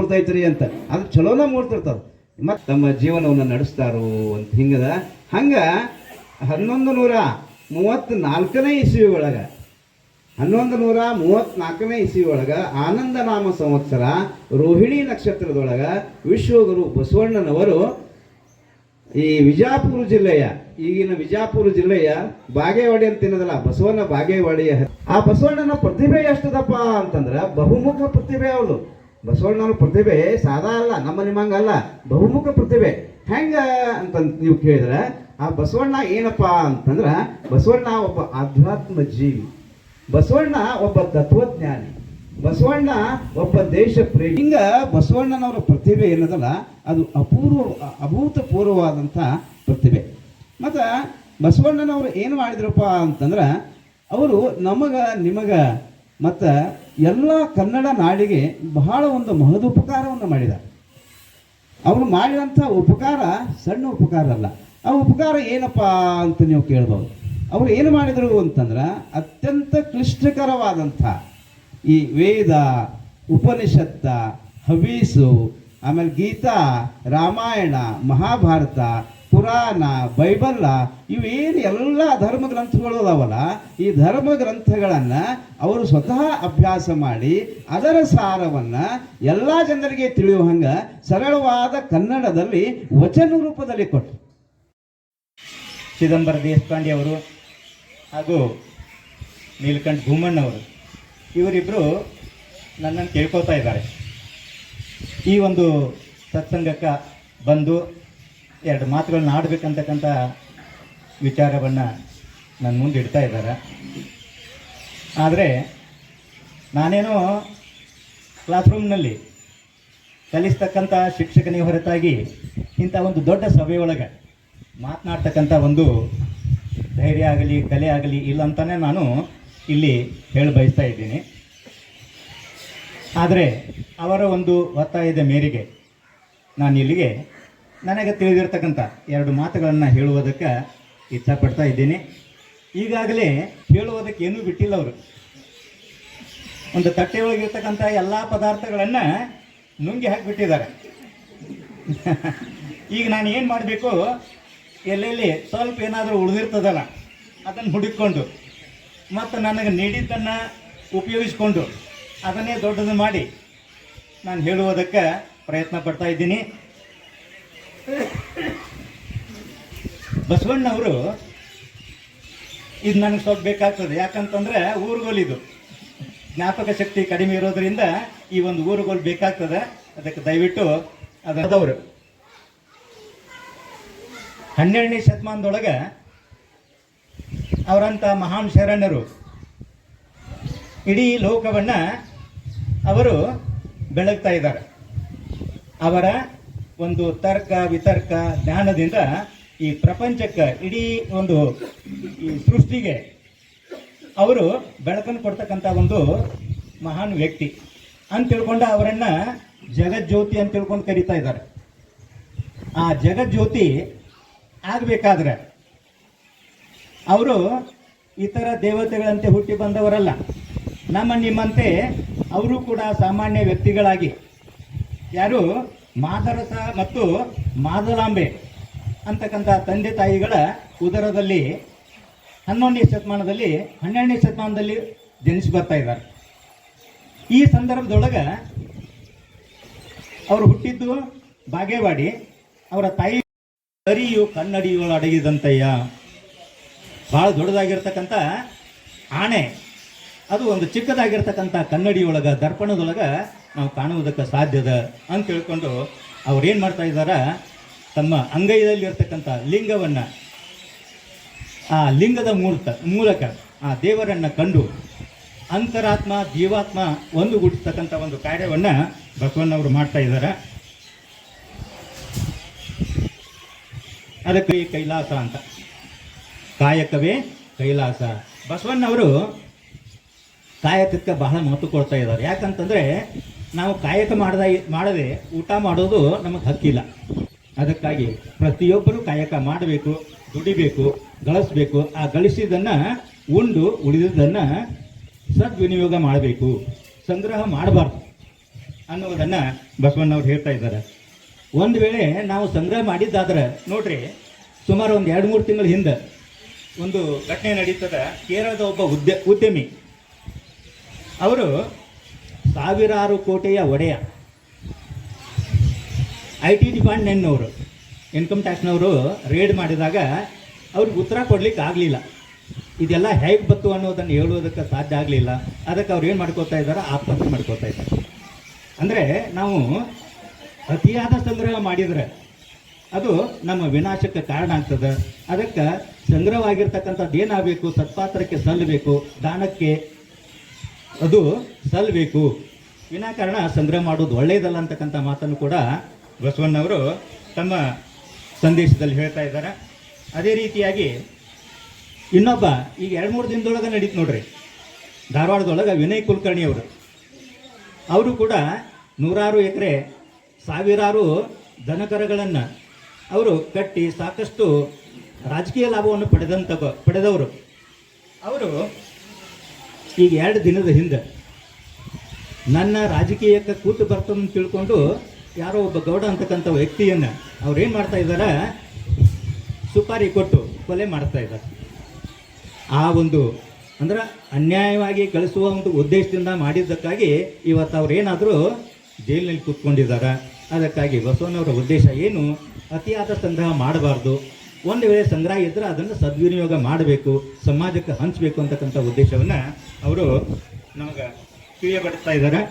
ಮೂಡ್ತೈತ್ರಿ ಅಂತ. ಅದು ಚಲೋನ ಮೂಡ್ತಿರ್ತದ. ಮತ್ತು ತಮ್ಮ ಜೀವನವನ್ನು ನಡೆಸ್ತಾರೋ ಅಂತ ಹಿಂಗದ. ಹಂಗೆ 1134ನೇ ಇಸ್ವಿ ಒಳಗೆ 1134ನೇ ಇಸ್ವಿ ಒಳಗೆ ಆನಂದ ನಾಮ ಸಂವತ್ಸರ ರೋಹಿಣಿ ನಕ್ಷತ್ರದೊಳಗೆ ವಿಶ್ವಗುರು ಬಸವಣ್ಣನವರು ಈ ವಿಜಾಪುರ ಜಿಲ್ಲೆಯ, ಈಗಿನ ವಿಜಾಪುರ ಜಿಲ್ಲೆಯ ಬಾಗೇವಾಡಿ ಅಂತ ತಿನ್ನೋದಲ್ಲ, ಬಸವಣ್ಣ ಬಾಗೇವಾಡಿಯ ಆ ಬಸವಣ್ಣನ ಪ್ರತಿಭೆ ಎಷ್ಟದಪ್ಪ ಅಂತಂದ್ರೆ ಬಹುಮುಖ ಪ್ರತಿಭೆ. ಅವಳು ಬಸವಣ್ಣನ ಪ್ರತಿಭೆ ಸಾದಾ ಅಲ್ಲ, ನಮ್ಮ ನಿಮ್ಮಂಗಲ್ಲ, ಬಹುಮುಖ ಪ್ರತಿಭೆ. ಹೆಂಗ ಅಂತ ನೀವು ಕೇಳಿದ್ರೆ ಆ ಬಸವಣ್ಣ ಏನಪ್ಪ ಅಂತಂದ್ರೆ ಬಸವಣ್ಣ ಒಬ್ಬ ಆಧ್ಯಾತ್ಮ ಜೀವಿ, ಬಸವಣ್ಣ ಒಬ್ಬ ತತ್ವಜ್ಞಾನಿ, ಬಸವಣ್ಣ ಒಬ್ಬ ದೇಶ ಪ್ರೇಮಿ. ಹಿಂಗ ಬಸವಣ್ಣನವರ ಪ್ರತಿಭೆ ಏನದಲ್ಲ ಅದು ಅಭೂತಪೂರ್ವವಾದಂಥ ಪ್ರತಿಭೆ. ಮತ್ತು ಬಸವಣ್ಣನವರು ಏನು ಮಾಡಿದ್ರಪ್ಪ ಅಂತಂದ್ರೆ ಅವರು ನಿಮಗೆ ಮತ್ತು ಎಲ್ಲ ಕನ್ನಡ ನಾಡಿಗೆ ಬಹಳ ಒಂದು ಮಹದುಪಕಾರವನ್ನು ಮಾಡಿದ್ದಾರೆ. ಅವರು ಮಾಡಿದಂಥ ಉಪಕಾರ ಸಣ್ಣ ಉಪಕಾರ ಅಲ್ಲ. ಆ ಉಪಕಾರ ಏನಪ್ಪ ಅಂತ ನೀವು ಕೇಳ್ಬೋದು. ಅವರು ಏನು ಮಾಡಿದರು ಅಂತಂದ್ರೆ ಅತ್ಯಂತ ಕ್ಲಿಷ್ಟಕರವಾದಂಥ ಈ ವೇದ, ಉಪನಿಷತ್ತ, ಹವೀಸು, ಆಮೇಲೆ ಗೀತಾ, ರಾಮಾಯಣ, ಮಹಾಭಾರತ, ಪುರಾಣ, ಬೈಬಲ್ಲ, ಇವೇನು ಎಲ್ಲ ಧರ್ಮ ಗ್ರಂಥಗಳು ಅದಾವಲ್ಲ, ಈ ಧರ್ಮ ಗ್ರಂಥಗಳನ್ನು ಅವರು ಸ್ವತಃ ಅಭ್ಯಾಸ ಮಾಡಿ ಅದರ ಸಾರವನ್ನು ಎಲ್ಲ ಜನರಿಗೆ ತಿಳಿಯುವಂಗೆ ಸರಳವಾದ ಕನ್ನಡದಲ್ಲಿ ವಚನ ರೂಪದಲ್ಲಿ ಕೊಟ್ಟರು. ಚಿದಂಬರ ದೇಶಪಾಂಡೆ ಅವರು ಹಾಗೂ ನೀಲಕಂಠ ಭೂಮಣ್ಣವರು ಇವರಿಬ್ಬರು ನನ್ನನ್ನು ಕೇಳ್ಕೊತಾ ಇದ್ದಾರೆ. ಈ ಒಂದು ಸತ್ಸಂಗಕ್ಕೆ ಬಂದು ಎರಡು ಮಾತುಗಳನ್ನ ಆಡಬೇಕಂತಕ್ಕಂಥ ವಿಚಾರವನ್ನು ನನ್ನ ಮುಂದೆ ಇಡ್ತಾ ಇದ್ದಾರೆ. ಆದರೆ ನಾನೇನೋ ಕ್ಲಾಸ್ ರೂಮ್ನಲ್ಲಿ ಕಲಿಸ್ತಕ್ಕಂಥ ಶಿಕ್ಷಕನೇ ಹೊರತಾಗಿ ಇಂಥ ಒಂದು ದೊಡ್ಡ ಸಭೆಯೊಳಗೆ ಮಾತನಾಡ್ತಕ್ಕಂಥ ಒಂದು ಧೈರ್ಯ ಆಗಲಿ ಕಲೆ ಆಗಲಿ ಇಲ್ಲ ಅಂತಲೇ ನಾನು ಇಲ್ಲಿ ಹೇಳಿ ಬಯಸ್ತಾ ಇದ್ದೀನಿ. ಆದರೆ ಅವರ ಒಂದು ಒತ್ತಾಯದ ಮೇರೆಗೆ ನಾನು ಇಲ್ಲಿಗೆ ನನಗೆ ತಿಳಿದಿರ್ತಕ್ಕಂಥ ಎರಡು ಮಾತುಗಳನ್ನು ಹೇಳುವುದಕ್ಕೆ ಇಚ್ಛಪಡ್ತಾ ಇದ್ದೀನಿ. ಈಗಾಗಲೇ ಹೇಳುವುದಕ್ಕೆ ಏನೂ ಬಿಟ್ಟಿಲ್ಲ. ಅವರು ಒಂದು ತಟ್ಟೆ ಒಳಗಿರ್ತಕ್ಕಂಥ ಎಲ್ಲ ಪದಾರ್ಥಗಳನ್ನು ನುಂಗಿ ಹಾಕಿಬಿಟ್ಟಿದ್ದಾರೆ. ಈಗ ನಾನು ಏನು ಮಾಡಬೇಕು, ಎಲ್ಲೆಲ್ಲಿ ಸ್ವಲ್ಪ ಏನಾದರೂ ಉಳಿದಿರ್ತದಲ್ಲ ಅದನ್ನು ಹುಡುಕೊಂಡು ಮತ್ತು ನನಗೆ ನೀಡಿದ್ದನ್ನು ಉಪಯೋಗಿಸ್ಕೊಂಡು ಅದನ್ನೇ ದೊಡ್ಡದು ಮಾಡಿ ನಾನು ಹೇಳುವುದಕ್ಕೆ ಪ್ರಯತ್ನ ಪಡ್ತಾ ಇದ್ದೀನಿ. ಬಸವಣ್ಣವರು ಇದು ನನಗೆ ಸ್ವಲ್ಪ ಬೇಕಾಗ್ತದೆ. ಯಾಕಂತಂದರೆ ಊರುಗೋಲಿದು ಜ್ಞಾಪಕ ಶಕ್ತಿ ಕಡಿಮೆ ಇರೋದರಿಂದ ಈ ಒಂದು ಊರುಗೋಲು ಬೇಕಾಗ್ತದೆ. ಅದಕ್ಕೆ ದಯವಿಟ್ಟು ಅದವರು 12ನೇ ಶತಮಾನದೊಳಗೆ ಅವರಂಥ ಮಹಾನ್ ಶರಣರು ಇಡೀ ಲೋಕವನ್ನು ಅವರು ಬೆಳಗ್ತಾ ಇದ್ದಾರೆ. ಅವರ ಒಂದು ತರ್ಕ ವಿತರ್ಕ ಜ್ಞಾನದಿಂದ ಈ ಪ್ರಪಂಚಕ್ಕೆ, ಇಡೀ ಒಂದು ಈ ಸೃಷ್ಟಿಗೆ ಅವರು ಬೆಳಕನ್ನು ಕೊಡ್ತಕ್ಕಂಥ ಒಂದು ಮಹಾನ್ ವ್ಯಕ್ತಿ ಅಂತ ತಿಳ್ಕೊಂಡು ಅವರನ್ನು ಜಗಜ್ಯೋತಿ ಅಂತ ತಿಳ್ಕೊಂಡು ಕರೀತಾ ಇದ್ದಾರೆ. ಆ ಜಗಜ್ಯೋತಿ ಆಗಬೇಕಾದ್ರೆ ಅವರು ಇತರ ದೇವತೆಗಳಂತೆ ಹುಟ್ಟಿ ಬಂದವರಲ್ಲ. ನಮ್ಮ ನಿಮ್ಮಂತೆ ಅವರು ಕೂಡ ಸಾಮಾನ್ಯ ವ್ಯಕ್ತಿಗಳಾಗಿ, ಯಾರು ಮಾದರಸ ಮತ್ತು ಮಾದಲಾಂಬೆ ಅಂತಕ್ಕಂಥ ತಂದೆ ತಾಯಿಗಳ ಉದರದಲ್ಲಿ 12ನೇ ಶತಮಾನದಲ್ಲಿ ಜನಿಸಿ ಬರ್ತಾ ಇದ್ದಾರೆ. ಈ ಸಂದರ್ಭದೊಳಗೆ ಅವರು ಹುಟ್ಟಿದ್ದು ಬಾಗೇವಾಡಿ. ಅವರ ತಾಯಿ ಅರಿಯು ಕನ್ನಡಿಯೊಳ ಅಡಗಿದಂತಯ್ಯ, ಭಾಳ ದೊಡ್ಡದಾಗಿರ್ತಕ್ಕಂಥ ಆಣೆ, ಅದು ಒಂದು ಚಿಕ್ಕದಾಗಿರ್ತಕ್ಕಂಥ ಕನ್ನಡಿಯೊಳಗೆ ದರ್ಪಣದೊಳಗೆ ನಾವು ಕಾಣುವುದಕ್ಕೆ ಸಾಧ್ಯದ ಅಂತ ತಿಳ್ಕೊಂಡು ಅವ್ರೇನು ಮಾಡ್ತಾ ಇದ್ದಾರೆ, ತಮ್ಮ ಅಂಗೈಯಲ್ಲಿ ಇರ್ತಕ್ಕಂಥ ಲಿಂಗವನ್ನು, ಆ ಲಿಂಗದ ಮೂಲಕ ಆ ದೇವರನ್ನು ಕಂಡು ಅಂತರಾತ್ಮ ಜೀವಾತ್ಮ ಒಂದುಗೂಡಿಸ್ತಕ್ಕಂಥ ಒಂದು ಕಾರ್ಯವನ್ನು ಬಸವಣ್ಣವರು ಮಾಡ್ತಾ ಇದ್ದಾರೆ. ಅದಕ್ಕೆ ಕೈಲಾಸ ಅಂತ, ಕಾಯಕವೇ ಕೈಲಾಸ. ಬಸವಣ್ಣವರು ಕಾಯಕಕ್ಕೆ ಬಹಳ ಮಹತ್ವ ಕೊಡ್ತಾ ಇದ್ದಾರೆ. ಯಾಕಂತಂದರೆ ನಾವು ಕಾಯಕ ಮಾಡದೆ ಊಟ ಮಾಡೋದು ನಮಗೆ ಹಕ್ಕಿಲ್ಲ. ಅದಕ್ಕಾಗಿ ಪ್ರತಿಯೊಬ್ಬರೂ ಕಾಯಕ ಮಾಡಬೇಕು, ದುಡಿಬೇಕು, ಗಳಿಸ್ಬೇಕು. ಆ ಗಳಿಸಿದ್ದನ್ನು ಉಂಡು ಉಳಿದಿದ್ದನ್ನು ಸದ್ವಿನಿಯೋಗ ಮಾಡಬೇಕು, ಸಂಗ್ರಹ ಮಾಡಬಾರ್ದು ಅನ್ನುವುದನ್ನು ಬಸವಣ್ಣವ್ರು ಹೇಳ್ತಾ ಇದ್ದಾರೆ. ಒಂದು ವೇಳೆ ನಾವು ಸಂಗ್ರಹ ಮಾಡಿದ್ದಾದ್ರೆ ನೋಡ್ರಿ, ಸುಮಾರು ಒಂದು 2-3 ತಿಂಗಳ ಹಿಂದೆ ಒಂದು ಘಟನೆ ನಡೀತದ. ಕೇರಳದ ಒಬ್ಬ ಉದ್ಯಮಿ, ಅವರು ಸಾವಿರಾರು ಕೋಟೆಯ ಒಡೆಯ, IT ಡಿಪಾರ್ಟ್ಮೆಂಟ್ನವರು, ಇನ್ಕಮ್ ಟ್ಯಾಕ್ಸ್ನವರು ರೇಡ್ ಮಾಡಿದಾಗ ಅವ್ರಿಗೆ ಉತ್ತರ ಕೊಡ್ಲಿಕ್ಕೆ ಆಗಲಿಲ್ಲ. ಇದೆಲ್ಲ ಹೇಗೆ ಬತ್ತು ಅನ್ನೋದನ್ನು ಹೇಳುವುದಕ್ಕೆ ಸಾಧ್ಯ ಆಗಲಿಲ್ಲ. ಅದಕ್ಕೆ ಅವ್ರು ಏನು ಮಾಡ್ಕೋತಾ ಇದ್ದಾರೆ, ಆತ್ಮಹತ್ಯೆ ಮಾಡ್ಕೋತಾ ಇದ್ದಾರೆ. ಅಂದರೆ ನಾವು ಅತಿಯಾದ ಸಂಗ್ರಹ ಮಾಡಿದರೆ ಅದು ನಮ್ಮ ವಿನಾಶಕ್ಕೆ ಕಾರಣ ಆಗ್ತದೆ. ಅದಕ್ಕೆ ಸಂಗ್ರಹವಾಗಿರ್ತಕ್ಕಂಥದ್ದು ಏನಾಗಬೇಕು, ಸತ್ಪಾತ್ರಕ್ಕೆ ಸಲ್ಲಬೇಕು, ದಾನಕ್ಕೆ ಅದು ಸಲ್ಲಬೇಕು. ವಿನಾಕಾರಣ ಸಂಗ್ರಹ ಮಾಡೋದು ಒಳ್ಳೆಯದಲ್ಲ ಅಂತಕ್ಕಂಥ ಮಾತನ್ನು ಕೂಡ ಬಸವಣ್ಣವರು ತಮ್ಮ ಸಂದೇಶದಲ್ಲಿ ಹೇಳ್ತಾ ಇದ್ದಾರೆ. ಅದೇ ರೀತಿಯಾಗಿ ಇನ್ನೊಬ್ಬ ಈಗ 2-3 ದಿನದೊಳಗೆ ನಡೀತು ನೋಡ್ರಿ, ಧಾರವಾಡದೊಳಗೆ ವಿನಯ್ ಕುಲಕರ್ಣಿಯವರು. ಅವರು ಕೂಡ 100 ಎಕರೆ ಸಾವಿರಾರು ದನಕರಗಳನ್ನು ಅವರು ಕಟ್ಟಿ ಸಾಕಷ್ಟು ರಾಜಕೀಯ ಲಾಭವನ್ನು ಪಡೆದವರು. ಅವರು ಈಗ 2 ದಿನದ ಹಿಂದೆ ನನ್ನ ರಾಜಕೀಯಕ್ಕೆ ಕೂತು ಬರ್ತದಂತ ತಿಳ್ಕೊಂಡು ಯಾರೋ ಒಬ್ಬ ಗೌಡ ಅಂತಕ್ಕಂಥ ವ್ಯಕ್ತಿಯನ್ನು ಅವ್ರೇನು ಮಾಡ್ತಾ ಇದ್ದಾರೆ, ಸುಪಾರಿ ಕೊಟ್ಟು ಕೊಲೆ ಮಾಡ್ತಾ ಇದ್ದಾರೆ. ಆ ಒಂದು ಅಂದ್ರೆ ಅನ್ಯಾಯವಾಗಿ ಕಳಿಸುವ ಒಂದು ಉದ್ದೇಶದಿಂದ ಮಾಡಿದ್ದಕ್ಕಾಗಿ ಇವತ್ತು ಅವ್ರೇನಾದರೂ ಜೈಲಿನಲ್ಲಿ ಕೂತ್ಕೊಂಡಿದ್ದಾರೆ. ಅದಕ್ಕಾಗಿ ಬಸವಣ್ಣವರ ಉದ್ದೇಶ ಏನು, ಅತಿಯಾದ ಸಂಗ್ರಹ ಮಾಡಬಾರ್ದು. ಒಂದು ವೇಳೆ ಸಂಗ್ರಹ ಇದ್ದರೆ ಅದನ್ನು ಸದ್ವಿನಿಯೋಗ ಮಾಡಬೇಕು, ಸಮಾಜಕ್ಕೆ ಹಂಚಬೇಕು ಅಂತಕ್ಕಂಥ ಉದ್ದೇಶವನ್ನು ಅವರು ನಮಗೆ ತಿಳಿಯಪಡಿಸ್ತಾ ಇದ್ದಾರೆ.